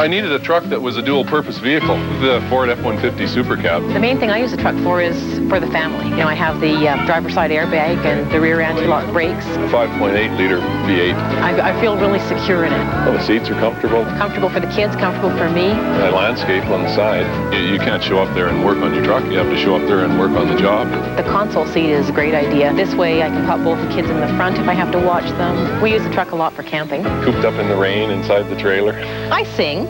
I needed a truck that was a dual-purpose vehicle, the Ford F-150 Super Cab. The main thing I use the truck for is for the family. You know, I have the driver's side airbag and the rear anti-lock brakes. 5.8-liter V8. I feel really secure in it. Well, the seats are comfortable. Comfortable for the kids, comfortable for me. The landscape on the side. You can't show up there and work on your truck. You have to show up there and work on the job. The console seat is a great idea. This way I can pop both the kids in the front if I have to watch them. We use the truck a lot for camping. Cooped up in the rain inside the trailer. I sing.